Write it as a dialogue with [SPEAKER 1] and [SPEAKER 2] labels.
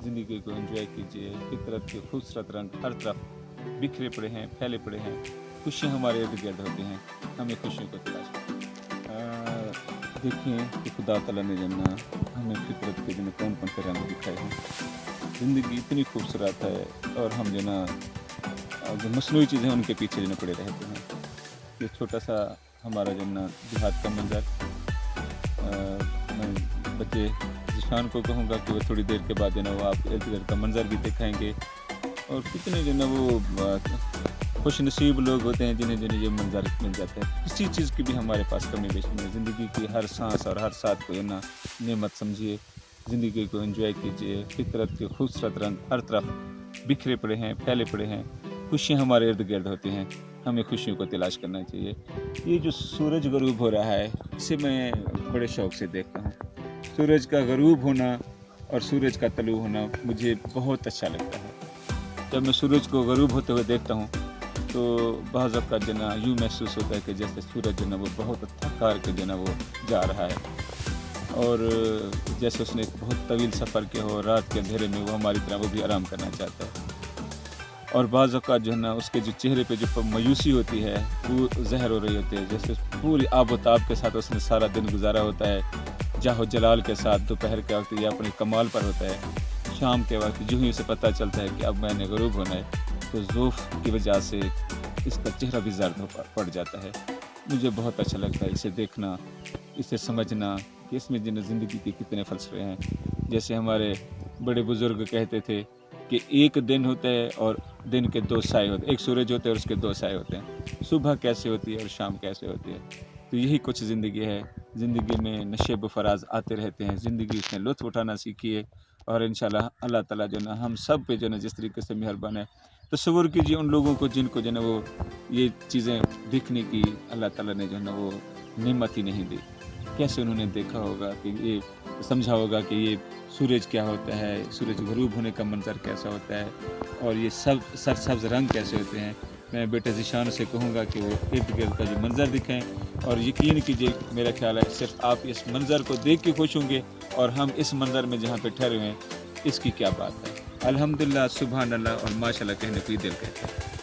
[SPEAKER 1] ज़िंदगी को एंजॉय कीजिए। फितरत के खूबसूरत रंग हर तरफ बिखरे पड़े हैं, फैले पड़े हैं। खुशियाँ हमारे इर्द गिर्द होती हैं, हमें खुशियों को तलाश देखिए कि खुदा ताला ने जो ना हमें फितरत के जो कौन कौन से रंग दिखाए हैं। ज़िंदगी इतनी खूबसूरत है और हम जो ना जो मसनूई चीज़ें हैं उनके पीछे जो पड़े रहते हैं। ये छोटा सा हमारा जो ना देहात का मंजर, मैं बच्चे जिशान को कहूँगा कि वो थोड़ी देर के बाद जो ना वो आप इर्द गिर्द का मंजर भी दिखाएंगे। और कितने जो ना वो खुश नसीब लोग होते हैं जिन्हें जिन्हें ये मंजर मिल जाता है। किसी चीज़ की भी हमारे पास कमी पेशी नहीं है। ज़िंदगी की हर सांस और हर साथ को ना नेमत समझिए, ज़िंदगी को एंजॉय कीजिए। फितरत के खूबसूरत रंग हर तरफ बिखरे पड़े हैं, फैले पड़े हैं। खुशियाँ हमारे इर्द गिर्द होती हैं, हमें खुशियों को तलाश करना चाहिए। ये जो सूरज गरूब हो रहा है इसे मैं बड़े शौक़ से देखता हूँ। सूरज का गरूब होना और सूरज का तलू होना मुझे बहुत अच्छा लगता है। जब मैं सूरज को गरूब होते हुए देखता हूँ तो बाज़ औक़ात जो ना यूँ महसूस होता है कि जैसे सूरज जो ना वो बहुत थक के जो ना वो जा रहा है और जैसे उसने एक बहुत तवील सफ़र किया हो, रात के अंधेरे में वो हमारी तरह वो भी आराम करना चाहता है। और बाज़ औक़ात जो है ना उसके जो चेहरे पे जो मायूसी होती है वो ज़हर हो रही होती है, जैसे पूरी आब व ताब के साथ उसने सारा दिन गुजारा होता है। जाहो जलाल के साथ दोपहर के वक्त ये अपने कमाल पर होता है। शाम के वक्त जो ही उसे पता चलता है कि अब मैंने गरूब होना है तो ज़ोफ़ की वजह से इसका चेहरा भी ज़र्द पड़ जाता है। मुझे बहुत अच्छा लगता है इसे देखना, इसे समझना कि इसमें ज़िंदगी के कितने फ़लसफ़े हैं। जैसे हमारे बड़े बुज़ुर्ग कहते थे कि एक दिन होता है और दिन के दो साए होते हैं, एक सूरज होता है और उसके दो साए होते हैं। सुबह कैसे होती है और शाम कैसे होती है। तो यही कुछ ज़िंदगी है। ज़िंदगी में नशेब फराज आते रहते हैं। ज़िंदगी से लुत्फ़ उठाना सीखिए और इंशाल्लाह अल्लाह ताला जो ना हम सब पे जो ना जिस तरीके से मेहरबान है। तसव्वुर कीजिए उन लोगों को जिनको जो ना वो ये चीज़ें देखने की अल्लाह ताला ने जो ना वो नेमत ही नहीं दी। कैसे उन्होंने देखा होगा कि ये समझा होगा कि ये सूरज क्या होता है, सूरज गरूब होने का मंज़र कैसा होता है और ये सब सरसब्ज़ रंग कैसे होते हैं। मैं बेटे ज़िशान से कहूँगा कि वो इर्द गिर्द का जो मंज़र दिखाएँ और यकीन कीजिए मेरा ख्याल है सिर्फ आप इस मंज़र को देख के खुश होंगे और हम इस मंज़र में जहाँ पे ठहरे हुए हैं इसकी क्या बात है। अल्हम्दुलिल्लाह, सुभान अल्लाह और माशाअल्लाह कहने को ही दिल कहता है।